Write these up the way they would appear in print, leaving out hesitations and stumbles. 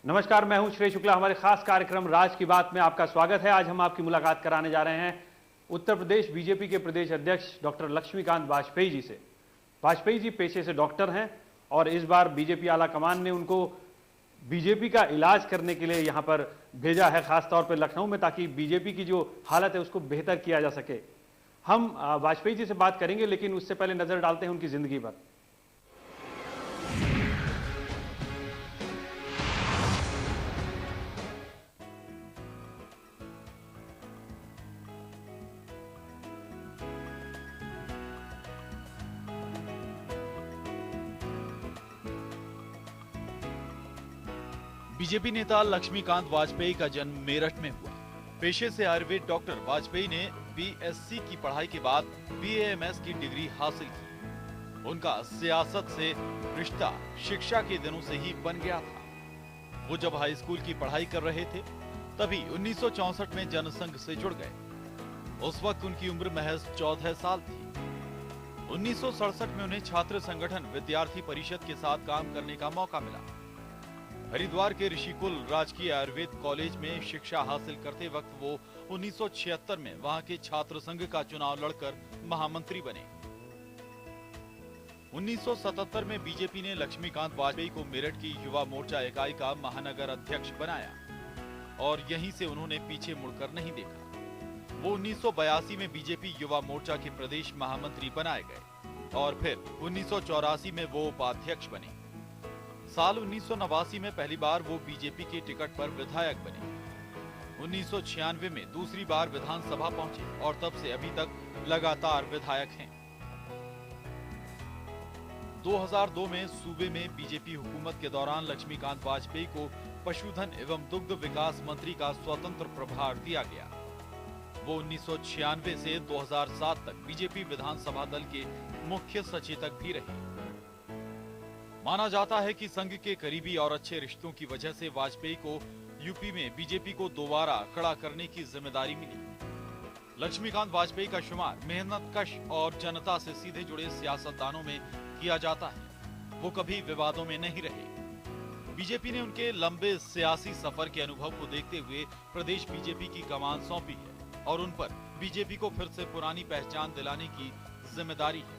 नमस्कार, मैं हूं श्रेय शुक्ला। हमारे खास कार्यक्रम राज की बात में आपका स्वागत है। आज हम आपकी मुलाकात कराने जा रहे हैं उत्तर प्रदेश बीजेपी के प्रदेश अध्यक्ष डॉक्टर लक्ष्मीकांत वाजपेयी जी से। वाजपेयी जी पेशे से डॉक्टर हैं और इस बार बीजेपी आला कमान ने उनको बीजेपी का इलाज करने के लिए यहां पर भेजा है, खासतौर पर लखनऊ में, ताकि बीजेपी की जो हालत है उसको बेहतर किया जा सके। हम वाजपेयी जी से बात करेंगे, लेकिन उससे पहले नजर डालते हैं उनकी जिंदगी पर। बीजेपी नेता लक्ष्मीकांत वाजपेयी का जन्म मेरठ में हुआ। पेशे से आयुर्वेद डॉक्टर वाजपेयी ने बीएससी की पढ़ाई के बाद बीएएमएस की डिग्री हासिल की। उनका सियासत से रिश्ता शिक्षा के दिनों से ही बन गया था। वो जब हाई स्कूल की पढ़ाई कर रहे थे तभी 1964 में जनसंघ से जुड़ गए। उस वक्त उनकी उम्र महज 14 साल थी। 1967 में उन्हें छात्र संगठन विद्यार्थी परिषद के साथ काम करने का मौका मिला। हरिद्वार के ऋषिकुल राजकीय आयुर्वेद कॉलेज में शिक्षा हासिल करते वक्त वो 1976 में वहां के छात्र संघ का चुनाव लड़कर महामंत्री बने। 1977 में बीजेपी ने लक्ष्मीकांत वाजपेयी को मेरठ की युवा मोर्चा इकाई का महानगर अध्यक्ष बनाया और यहीं से उन्होंने पीछे मुड़कर नहीं देखा। वो 1982 में बीजेपी युवा मोर्चा के प्रदेश महामंत्री बनाए गए और फिर 1984 में वो उपाध्यक्ष बने। साल 1989 में पहली बार वो बीजेपी के टिकट पर विधायक बने। 1996 में दूसरी बार विधानसभा पहुंचे और तब से अभी तक लगातार विधायक हैं। 2002 में सूबे में बीजेपी हुकूमत के दौरान लक्ष्मीकांत वाजपेयी को पशुधन एवं दुग्ध विकास मंत्री का स्वतंत्र प्रभार दिया गया। वो 1996 से 2007 तक बीजेपी विधानसभा दल के मुख्य सचेतक भी रहे। माना जाता है कि संघ के करीबी और अच्छे रिश्तों की वजह से वाजपेयी को यूपी में बीजेपी को दोबारा खड़ा करने की जिम्मेदारी मिली। लक्ष्मीकांत वाजपेयी का शुमार मेहनतकश और जनता से सीधे जुड़े सियासतदानों में किया जाता है। वो कभी विवादों में नहीं रहे। बीजेपी ने उनके लंबे सियासी सफर के अनुभव को देखते हुए प्रदेश बीजेपी की कमान सौंपी है और उन पर बीजेपी को फिर से पुरानी पहचान दिलाने की जिम्मेदारी है।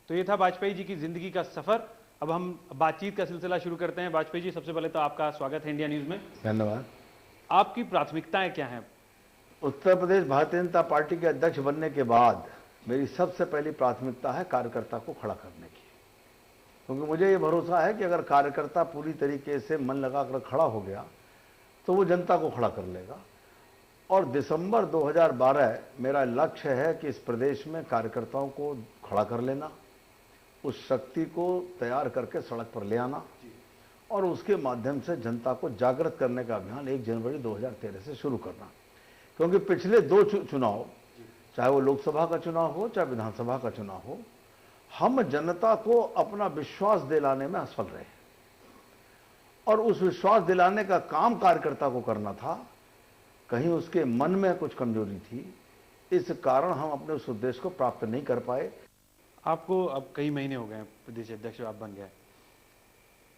तो ये था वाजपेयी जी की जिंदगी का सफर। अब हम बातचीत का सिलसिला शुरू करते हैं। वाजपेयी जी, सबसे पहले तो आपका स्वागत है इंडिया न्यूज में। धन्यवाद। आपकी प्राथमिकताएं क्या हैं? उत्तर प्रदेश भारतीय जनता पार्टी के अध्यक्ष बनने के बाद मेरी सबसे पहली प्राथमिकता है कार्यकर्ता को खड़ा करने की, क्योंकि मुझे ये भरोसा है कि अगर कार्यकर्ता पूरी तरीके से मन लगाकर खड़ा हो गया तो वो जनता को खड़ा कर लेगा। और दिसंबर 2012 मेरा लक्ष्य है कि इस प्रदेश में कार्यकर्ताओं को खड़ा कर लेना, उस शक्ति को तैयार करके सड़क पर ले आना और उसके माध्यम से जनता को जागृत करने का अभियान 1 जनवरी 2013 से शुरू करना। क्योंकि पिछले 2 चुनाव, चाहे वो लोकसभा का चुनाव हो चाहे विधानसभा का चुनाव हो, हम जनता को अपना विश्वास दिलाने में असफल रहे और उस विश्वास दिलाने का काम कार्यकर्ता को करना था। कहीं उसके मन में कुछ कमजोरी थी, इस कारण हम अपने उस उद्देश्य को प्राप्त नहीं कर पाए। आपको अब कई महीने हो गए प्रदेश अध्यक्ष आप बन गए।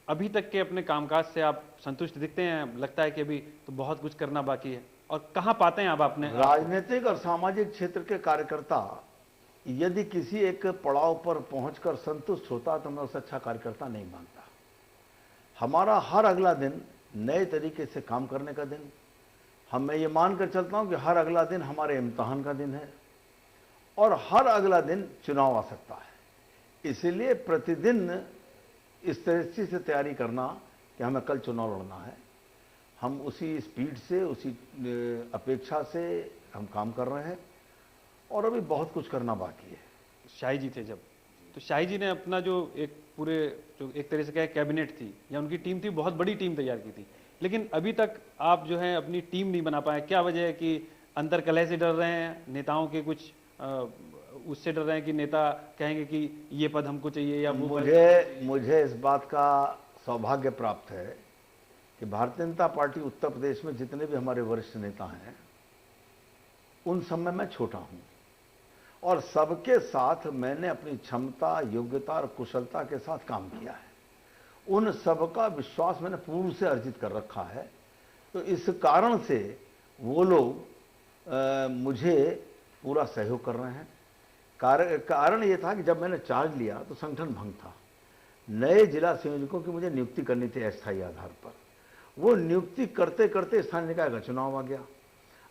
अभी तक के अपने कामकाज से आप संतुष्ट दिखते हैं? लगता है कि अभी तो बहुत कुछ करना बाकी है? और कहां पाते हैं आप अपने? राजनीतिक और सामाजिक क्षेत्र के कार्यकर्ता यदि किसी एक पड़ाव पर पहुंचकर संतुष्ट होता तो मैं उसे अच्छा कार्यकर्ता नहीं मानता। हमारा हर अगला दिन नए तरीके से काम करने का दिन, मैं ये मानकर चलता हूं कि हर अगला दिन हमारे इम्तिहान का दिन है और हर अगला दिन चुनाव आ सकता है। इसलिए प्रतिदिन इस तरह से तैयारी करना कि हमें कल चुनाव लड़ना है, हम उसी स्पीड से, उसी अपेक्षा से हम काम कर रहे हैं और अभी बहुत कुछ करना बाकी है। शाही जी थे जब, तो शाही जी ने अपना जो एक पूरे जो एक तरह से क्या कैबिनेट थी या उनकी टीम थी, बहुत बड़ी टीम तैयार की थी, लेकिन अभी तक आप जो है अपनी टीम नहीं बना पाए। क्या वजह है? कि अंतर कलह से डर रहे हैं, नेताओं के कुछ उससे डर रहे हैं कि नेता कहेंगे कि ये पद हमको चाहिए या वो? मुझे इस बात का सौभाग्य प्राप्त है कि भारतीय जनता पार्टी उत्तर प्रदेश में जितने भी हमारे वरिष्ठ नेता हैं उन सब में मैं छोटा हूं और सबके साथ मैंने अपनी क्षमता, योग्यता और कुशलता के साथ काम किया है उन सबका विश्वास मैंने पूर्व से अर्जित कर रखा है। तो इस कारण से वो लोग मुझे पूरा सहयोग कर रहे हैं। कारण ये था कि जब मैंने चार्ज लिया तो संगठन भंग था, नए जिला संयोजकों की मुझे नियुक्ति करनी थी अस्थायी आधार पर। वो नियुक्ति करते करते स्थानीय निकाय का चुनाव आ गया,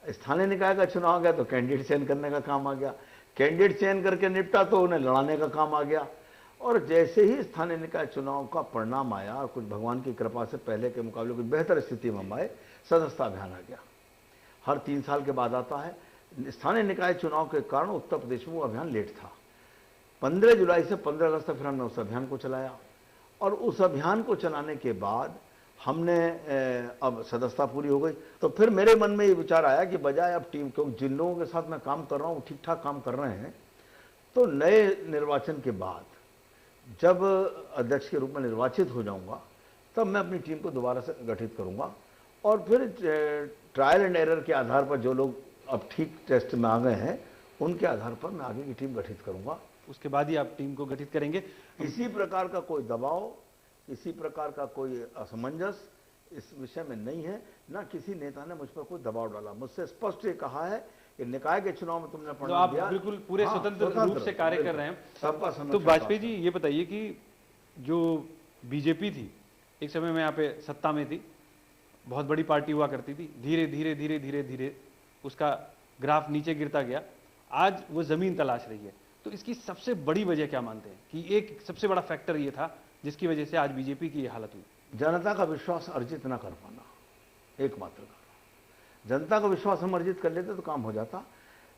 स्थानीय निकाय का चुनाव आ गया तो कैंडिडेट चयन करने का काम आ गया, कैंडिडेट चयन करके निपटा तो उन्हें लड़ाने का काम आ गया। और जैसे ही स्थानीय निकाय चुनाव का परिणाम आया और कुछ भगवान की कृपा से पहले के मुकाबले कुछ बेहतर स्थिति में हम आए, सदस्यता अभियान आ गया। हर 3 साल के बाद आता है। स्थानीय निकाय चुनाव के कारण उत्तर प्रदेश में वो अभियान लेट था। 15 जुलाई से 15 अगस्त तक फिर हमने उस अभियान को चलाया और उस अभियान को चलाने के बाद हमने अब सदस्यता पूरी हो गई। तो फिर मेरे मन में ये विचार आया कि बजाय अब टीम, क्योंकि जिन लोगों के साथ मैं काम कर रहा हूँ ठीक ठाक काम कर रहे हैं, तो नए निर्वाचन के बाद जब अध्यक्ष के रूप में निर्वाचित हो जाऊंगा तब मैं अपनी टीम को दोबारा से गठित करूंगा और फिर ट्रायल एंड एरर के आधार पर जो लोग अब ठीक टेस्ट में आ गए हैं उनके आधार पर मैं आगे की टीम गठित करूंगा। उसके बाद ही आप टीम को गठित करेंगे। किसी प्रकार का कोई दबाव, किसी प्रकार का कोई असमंजस इस विषय में नहीं है, ना किसी नेता ने मुझ पर कोई दबाव डाला। मुझसे स्पष्ट ये कहा है कि निकाय के चुनाव में तुमने तो परिणाम आप दिया, बिल्कुल पूरे स्वतंत्र रूप से कार्य कर रहे हैं। सबका तो संरक्षण वाजपेयी जी ये बताइए कि जो बीजेपी थी, एक समय में यहाँ पे सत्ता में थी, बहुत बड़ी पार्टी हुआ करती थी, धीरे धीरे धीरे धीरे धीरे उसका ग्राफ नीचे गिरता गया, आज वो जमीन तलाश रही है। तो इसकी सबसे बड़ी वजह क्या मानते हैं कि एक सबसे बड़ा फैक्टर ये था जिसकी वजह से आज बीजेपी की ये हालत हुई? जनता का विश्वास अर्जित न कर पाना एकमात्र कारण। जनता का विश्वास हम अर्जित कर लेते तो काम हो जाता।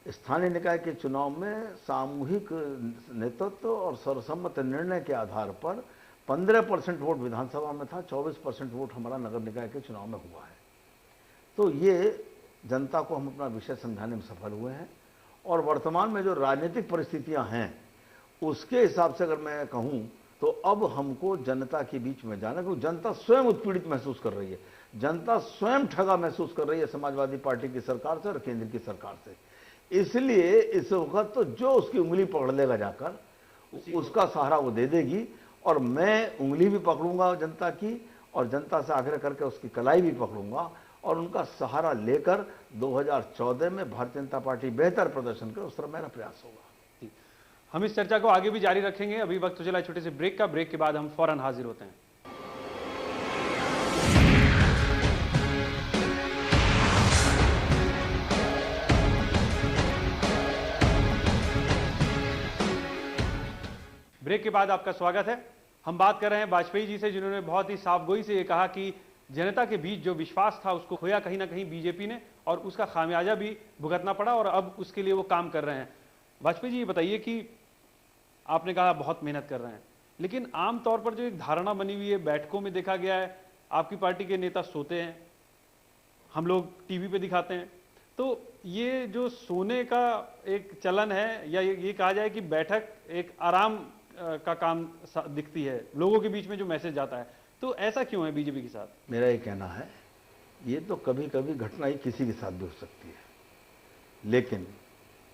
स्थानीय निकाय के चुनाव में सामूहिक नेतृत्व और सर्वसम्मत निर्णय के आधार पर 15% वोट विधानसभा में था, 24% वोट हमारा नगर निकाय के चुनाव में हुआ है। तो ये जनता को हम अपना विषय समझाने में सफल हुए हैं। और वर्तमान में जो राजनीतिक परिस्थितियां हैं उसके हिसाब से अगर मैं कहूं तो अब हमको जनता के बीच में जाना, क्योंकि जनता स्वयं उत्पीड़ित महसूस कर रही है, जनता स्वयं ठगा महसूस कर रही है समाजवादी पार्टी की सरकार से और केंद्र की सरकार से। इसलिए इस वक्त तो जो उसकी उंगली पकड़ लेगा जाकर उसका सहारा वो दे देगी, और मैं उंगली भी पकड़ूंगा जनता की और जनता से आग्रह करके उसकी कलाई भी पकड़ूंगा और उनका सहारा लेकर 2014 में भारतीय जनता पार्टी बेहतर प्रदर्शन करे, उस तरह मेरा प्रयास होगा। हम इस चर्चा को आगे भी जारी रखेंगे। अभी वक्त तो चला छोटे से ब्रेक का, ब्रेक के बाद हम फौरन हाजिर होते हैं। ब्रेक के बाद आपका स्वागत है। हम बात कर रहे हैं वाजपेयी जी से, जिन्होंने बहुत ही साफगोई से ये कहा कि जनता के बीच जो विश्वास था उसको खोया कहीं ना कहीं बीजेपी ने, और उसका खामियाजा भी भुगतना पड़ा और अब उसके लिए वो काम कर रहे हैं। वाजपेयी जी ये बताइए कि आपने कहा बहुत मेहनत कर रहे हैं, लेकिन आमतौर पर जो एक धारणा बनी हुई है, बैठकों में देखा गया है आपकी पार्टी के नेता सोते हैं, हम लोग टीवी पे दिखाते हैं। तो ये जो सोने का एक चलन है, या ये कहा जाए कि बैठक एक आराम का काम दिखती है, लोगों के बीच में जो मैसेज जाता है, तो ऐसा क्यों है बीजेपी के साथ? मेरा ये कहना है, ये तो कभी कभी घटना ही किसी के साथ भी हो सकती है, लेकिन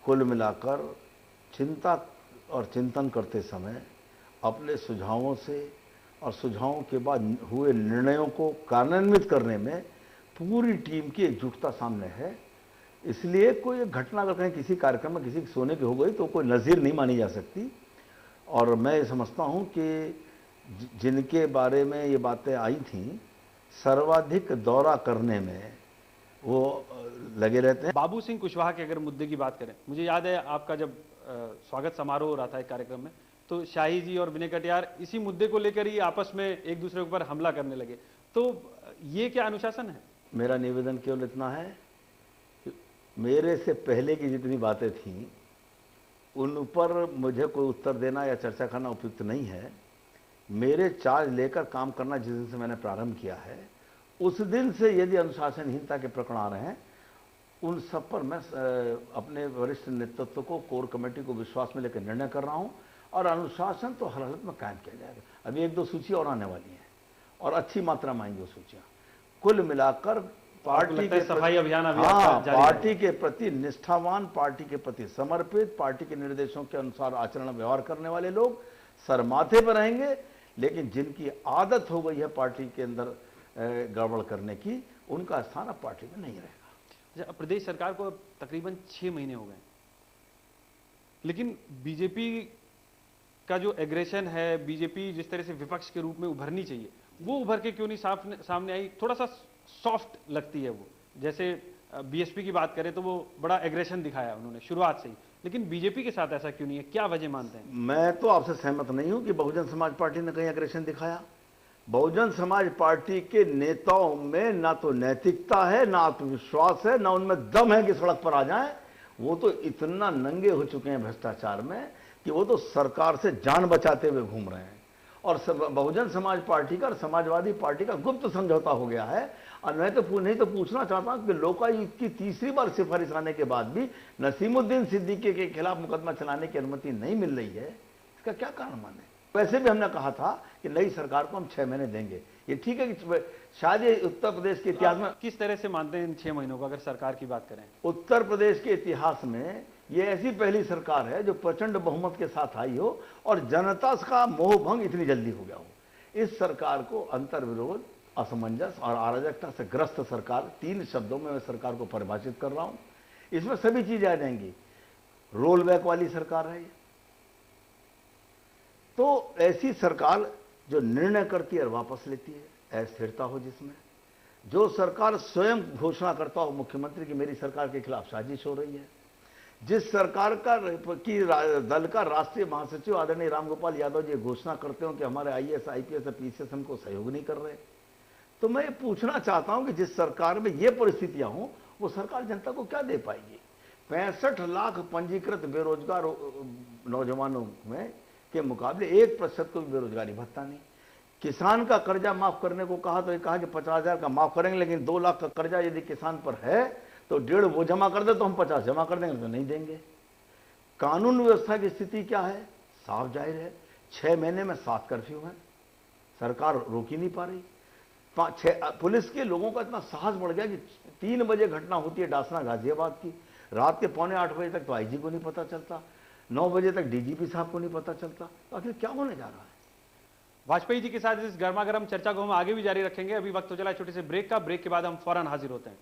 कुल मिलाकर चिंता और चिंतन करते समय अपने सुझावों से और सुझावों के बाद हुए निर्णयों को कार्यान्वित करने में पूरी टीम की एकजुटता सामने है। इसलिए कोई घटना अगर कहीं किसी कार्यक्रम में किसी की सोने की हो गई तो कोई नज़ीर नहीं मानी जा सकती। और मैं ये समझता हूँ कि जिनके बारे में ये बातें आई थीं, सर्वाधिक दौरा करने में वो लगे रहते हैं। बाबू सिंह कुशवाहा के अगर मुद्दे की बात करें, मुझे याद है आपका जब स्वागत समारोह हो रहा था एक कार्यक्रम में, तो शाही जी और विनय कटियार इसी मुद्दे को लेकर ही आपस में एक दूसरे के ऊपर हमला करने लगे। तो ये क्या अनुशासन है? मेरा निवेदन केवल इतना है कि मेरे से पहले की जितनी बातें थीं उन पर मुझे कोई उत्तर देना या चर्चा करना उपयुक्त नहीं है। मेरे चार्ज लेकर काम करना जिस दिन से मैंने प्रारंभ किया है, उस दिन से यदि अनुशासनहीनता के प्रकरण आ रहे हैं, उन सब पर मैं अपने वरिष्ठ नेतृत्व को, कोर कमेटी को विश्वास में लेकर निर्णय कर रहा हूं, और अनुशासन तो हर हालत में कायम किया जाएगा। अभी 1-2 सूची और आने वाली हैं और अच्छी मात्रा में आएंगी वो सूचियां। कुल मिलाकर पार्टी के सफाई अभियान पार्टी के प्रति निष्ठावान, पार्टी के प्रति समर्पित, पार्टी के निर्देशों के अनुसार आचरण व्यवहार करने वाले लोग सर माथे पर रहेंगे, लेकिन जिनकी आदत हो गई है पार्टी के अंदर गड़बड़ करने की, उनका स्थान अब पार्टी में नहीं रहेगा। प्रदेश सरकार को अब तकरीबन 6 महीने हो गए, लेकिन बीजेपी का जो एग्रेशन है, बीजेपी जिस तरह से विपक्ष के रूप में उभरनी चाहिए, वो उभर के क्यों नहीं सामने आई? थोड़ा सा सॉफ्ट लगती है वो। जैसे बीएसपी की बात करें तो वो बड़ा एग्रेशन दिखाया उन्होंने शुरुआत से ही, लेकिन बीजेपी के साथ ऐसा क्यों नहीं है? क्या वजह मानते हैं? मैं तो आपसे सहमत नहीं हूं कि बहुजन समाज पार्टी ने कहीं एग्रेशन दिखाया। बहुजन समाज पार्टी के नेताओं में ना तो नैतिकता है, ना आत्मविश्वास है, ना उनमें दम है कि सड़क पर आ जाएं। वो तो इतना नंगे हो चुके हैं भ्रष्टाचार में कि वो तो सरकार से जान बचाते हुए घूम रहे हैं। और बहुजन समाज पार्टी का और समाजवादी पार्टी का गुप्त समझौता हो गया है। और मैं तो नहीं तो पूछना चाहता हूं कि लोकायुक्त की तीसरी बार सिफारिश आने के बाद भी नसीमुद्दीन सिद्दीकी के खिलाफ मुकदमा चलाने की अनुमति नहीं मिल रही है, इसका क्या कारण माने? वैसे भी हमने कहा था कि नई सरकार को हम 6 महीने देंगे। ये ठीक है कि शायद ये उत्तर प्रदेश के इतिहास में, किस तरह से मानते हैं इन 6 महीनों को अगर सरकार की बात करें? उत्तर प्रदेश के इतिहास में ये ऐसी पहली सरकार है जो प्रचंड बहुमत के साथ आई हो और जनता का मोह भंग इतनी जल्दी हो गया हो। इस सरकार को अंतर्विरोध, असमंजस और अराजकता से ग्रस्त सरकार, 3 शब्दों में मैं सरकार को परिभाषित कर रहा हूं। इसमें सभी चीजें आ जाएंगी। रोल बैक वाली सरकार है ये। तो ऐसी सरकार जो निर्णय करती है और वापस लेती है, अस्थिरता हो जिसमें, जो सरकार स्वयं घोषणा करता हो मुख्यमंत्री की मेरी सरकार के खिलाफ साजिश हो रही है, जिस सरकार का दल का राष्ट्रीय महासचिव आदरणीय रामगोपाल यादव जी घोषणा करते हो कि हमारे आईएएस, आईपीएस और पीसीएस हमको सहयोग नहीं कर रहे, तो मैं ये पूछना चाहता हूं कि जिस सरकार में ये परिस्थितियां हों, वो सरकार जनता को क्या दे पाएगी? 65 लाख पंजीकृत बेरोजगार नौजवानों में के मुकाबले 1% को भी बेरोजगारी भत्ता नहीं। किसान का कर्जा माफ करने को कहा तो ये कहा कि 50,000 का माफ करेंगे, लेकिन 2 लाख का कर्जा यदि किसान पर है तो 1.5 वो जमा कर दे तो हम 50 जमा कर देंगे, तो नहीं देंगे। कानून व्यवस्था की स्थिति क्या है? साफ जाहिर है। 6 महीने में 7 कर्फ्यू है, सरकार रोक ही नहीं पा रही। पुलिस के लोगों का इतना साहस बढ़ गया कि 3 बजे घटना होती है डासना गाजियाबाद की, रात के 7:45 बजे तक तो आईजी को नहीं पता चलता, 9 बजे तक डीजीपी साहब को नहीं पता चलता। तो आखिर क्या होने जा रहा है? वाजपेयी जी के साथ इस गर्मागर्म चर्चा को हम आगे भी जारी रखेंगे। अभी वक्त हो चला छोटे से ब्रेक का। ब्रेक के बाद हम फौरन हाजिर होते हैं।